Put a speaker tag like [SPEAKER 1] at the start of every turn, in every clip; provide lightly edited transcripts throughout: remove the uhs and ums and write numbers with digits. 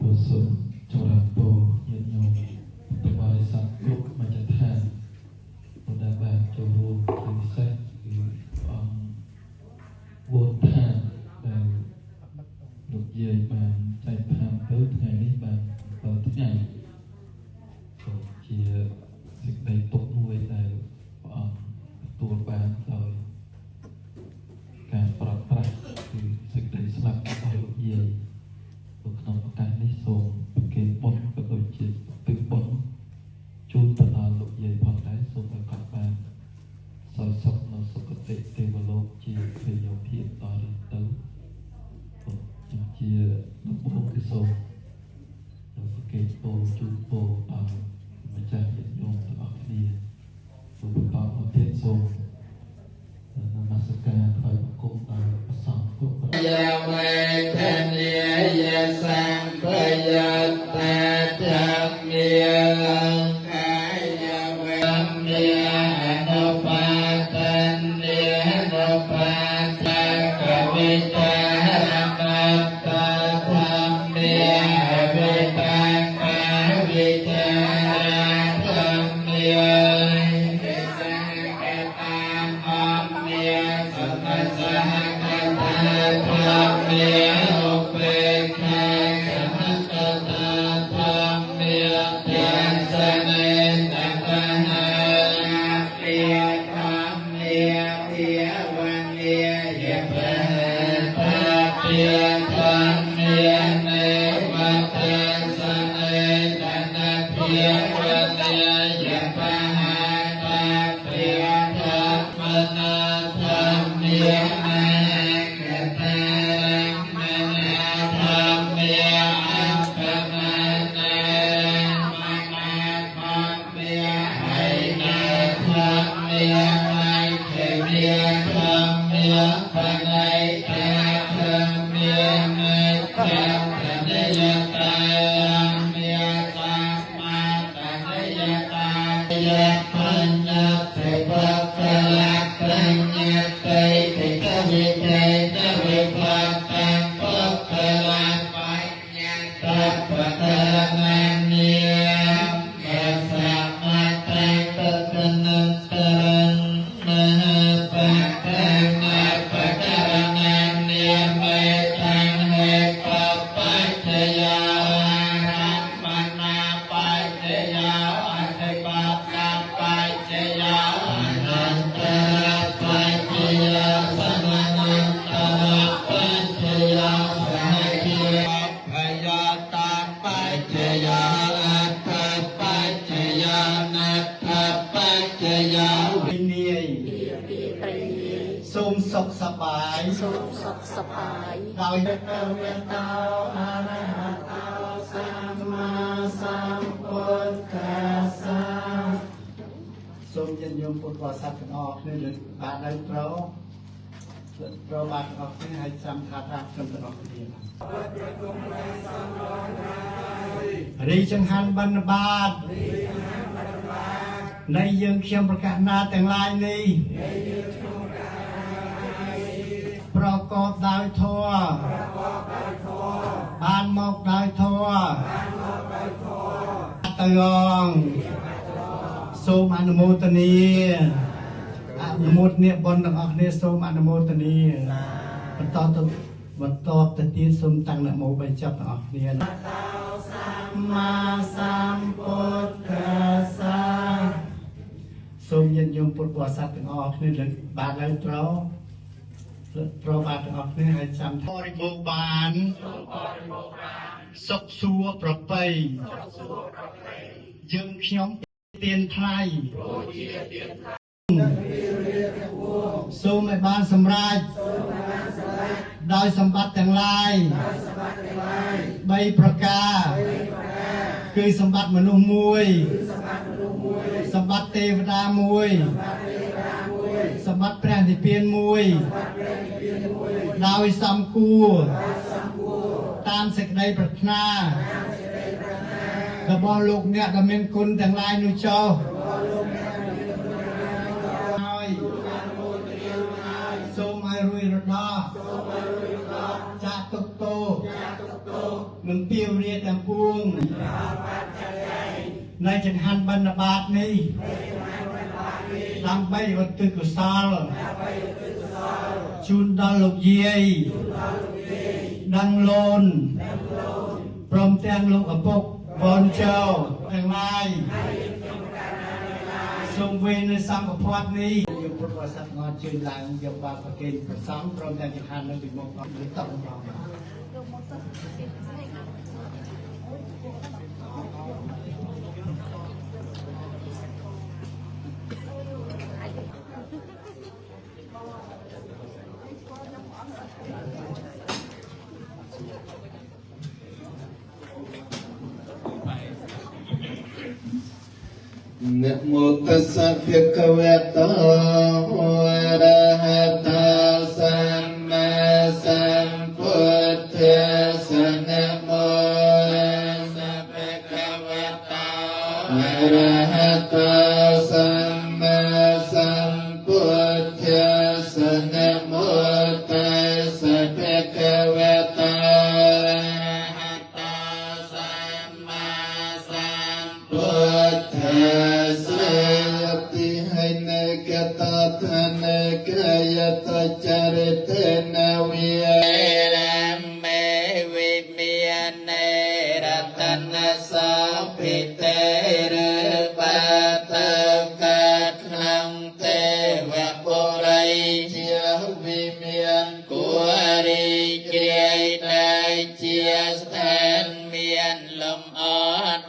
[SPEAKER 1] ពុទ្ធសូមចម្រើនពរញាតិញោមពុទ្ធបរិស័ទគ្រប់មជ្ឈដ្ឋានដែលបានចូលរួមជាពិសេសគឺព្រះអង្គវោធាដែលលោកយាយបានចែកឋានទៅថ្ងៃនេះបាន7ថ្ងៃក៏ជាសេចក្តីទុកមួយដែលព្រះអង្គទទួលបានដោយការប្រត់ប្រាស់គឺសេចក្តីស្លាប់របស់លោកយាយក្នុងឱកាសនេះសូមប្រគេនបុណ្យក៏ដូចជាទិសបុណ្យជូនទៅដល់លោកយាយផងដែរសូមឲ្យគាត់បានសន្តិសុខនៅសុគតិទេវលោកជាភ័យយោភាពដល់ទៅជាដំបូងគឺសូមប្រគេនពរជូនពរដល់ម្ចាស់ញាតិញោមទាំងអស់គ្នាសូមបន្តមកទៀតសូមនមស្ការថ្វាយបង្គំដល់ព្រះសង្ឃគ្រប់ព្រះ
[SPEAKER 2] យាវេទនីយសង្ឃយតាធម្មាកាយវេមេអនុបាតនេអនុបាតកវិតាមតធម្មាវិតាកាវិតាធម្មាវិតាកតាមអមេសកសហកតាធម្មាឧបេក្ខាសហកតាធម្មាទានសនេតបហាពាធម្មាភាវនាយបហេពាធម្មានេវតសនេតនភាវនាយបហាពាធម្មនាធម្មាមហកតាមនាធម្មាអង្គមនាមនាធម្មាហៃនាធម្មាមៃខេមាធម្មាបណៃតាធម្មាមេខេតនិយតាមេតាមាតនិយតាយៈបញ្ញតិបកលៈប្រញ្ញតិតិកវិតេតវិបតាបកលៈបញ្ញតបតរនាយៈសមតេតកនតរណមហបតនាបតរនានិមេតាំហេកបច្ចយារមណាបច្ចយាអតិបតាបច្ចយាអនន្តរបច្ចយាសននន្តរបច្ចយាសហគិភយតាបច្ចយាអត្តបច្ចយានត្តបច្ចយាវិនាយសូមសុខសប្បាយ
[SPEAKER 3] សូមសុខសប្បាយ
[SPEAKER 2] ដោយទៅមេត្តាអរហតោសម្មាសម្ពុទ្ធសាសូមញាតិញោមពុទ្ធបរិស័ទទាំងអស់គ្នាលើកបានដល់ត្រូវបានទាំងអស់គ្នាឲ្យចាំថាថាខ្ញុំទាំងអស់គ្នារីចង្ហាន់បណ្ឌបាតនៃយើងខ្ញុំប្រកាសណាទាំងឡាយនេះប្រកបដោយធម៌បានមកដោយធម៌ទៅអង្គសូមអនុមោទនាអនុមោទនាបុណ្យទាំងអស់គ្នាសូមអនុមោទនាបន្តទៅទៀតសូមតាំងនមោបញ្ចប់ទាំងអស់គ្នាសម្មាសម្ពុទ្ធសាសូមញាតិញោមពុទ្ធបរិស័ទទាំងអស់គ្នាលើកបានឡើងត្រូវបានទាំងអស់គ្នាឲ្យចាំបរិបូរបានសុខសួរប្រពៃយើងខ្ញុំទៀនថ្លៃសូមឲ្យបានសម្រេចដោយសម្បត្តិទាំងឡាយ3ប្រការគឺសម្បត្តិមនុស្សមួយសម្បត្តិទេវតាមួយសម្បត្តិព្រះនិព្វានមួយដោយសំគួរតាមសេចក្តីប្រាថ្នារបស់លោកអ្នកដែលមានគុណទាំងឡាយនោះចុះហើយសូមឲ្យរួយរដោះចាក់ទុកទោស
[SPEAKER 3] នឹងពីវរៀទាំងពួងในចង្ហាន់បណ្ឌបាតនេះដើម្បីឧទ្ទិសកុសលជូនដល់លោកយាយដឹងលូនព្រមទាំងលោកឪពុកបងចៅទាំងឡាយសូមវេននៅសង្ឃភ័តនេះយកពុទ្ធបរិស័ទមកជឿនឡើងយកបាបប្រគេនព្រះសង្ឃព្រមទាំងចង្ហាន់នៅពីមុខអង្គនេះតបមក
[SPEAKER 2] นะโมตัสสะภะคะวะโตอะระหะโตสัมมาสัมพุทธัสสะนะโมตัสสะภะคะวะโตอะระหะโตสัมมาสัมพุทธัสสะนะโมตัสสะภะคะวะโตอะระหะโตสัมมาสัมพุทธัสสะติให้เนกตาทานกายตจริตนาวิรัมเมวิเมียเนรัตนสัพพิเตระปะตะกัดขังเทวะปุริเชียวิเมียนกุริเกยได้เชียสแทนเมียนลมออ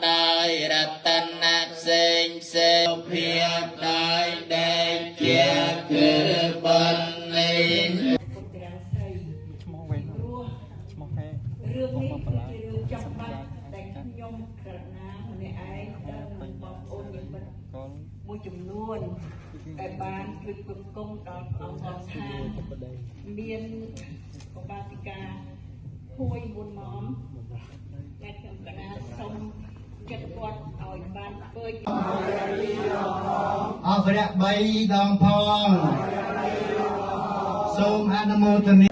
[SPEAKER 2] ได้รัตนเสงเสเพียบได้แดงเกียรติบันนี้
[SPEAKER 4] រឿងនេះជារឿងចាំបាច់ដែលខ្ញុំក្រណាម្នាក់ឯងទៅនឹងបងប្អូនញាតិមិត្តមួយចំនួនដែលបានជួយគ្រប់គ្រងដល់អង្គដ្ឋានមានបបាតិកាហួយមុនមកដែលខ្ញុំកណាសូមចិត្តគាត់ឲ្យបានធ្វើ
[SPEAKER 3] អស់រយៈ3ដងផងសូមអនុមោទនា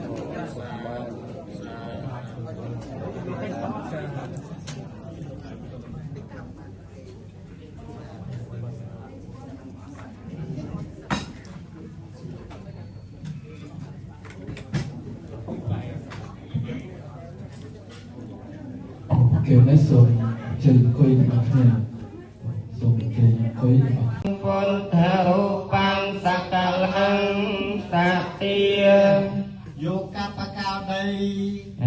[SPEAKER 1] kiểu này xuống chân khơi mà nha xuống chân khơi mà
[SPEAKER 2] ពុទ្ធរូបាំងសកលហੰសតិ
[SPEAKER 3] យកកបកោដី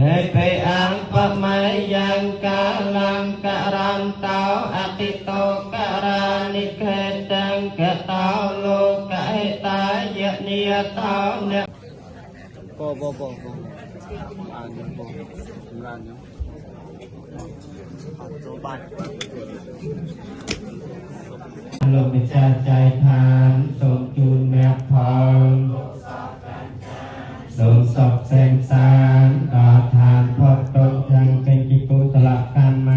[SPEAKER 2] ហេពេអង្គបមយ៉ាងកាលំករន្តោអតិតោករានិខេតង្កតោលោកហេតាយនិយតោអ្នកលោកម្ចាស់ใจឋានសូមជូនមេផលសូមសពផ្សេងផ្សានដល់ឋានផុតទុក្ខទាំងពេញពីគុសលកម្ម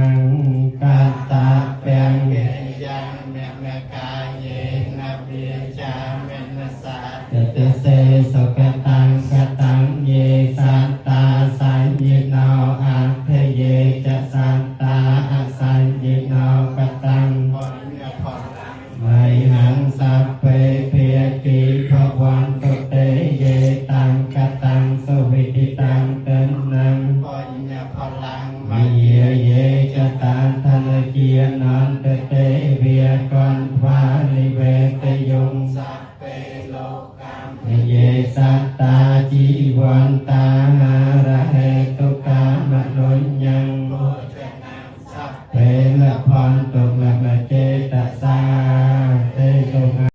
[SPEAKER 2] កាតាទាំងវិយ៉ាងមេកាយេនវិចាមេនសាទិសេសុគតាំងកតាំងយេសន្តាសញ្ញិណោអធិយេចសន្តាអសញ្ញិណោកតាំងមហੰสัพเพភិគិភវន្តុតេយេតាំងកតាំងសុវិទិតាំងតនំបញ្ញផលាំងមយាយេចតាធនជានន្តតេវិកន្វានិវេតយងสัพเพលោកាំយេសត្តាជីវន្តា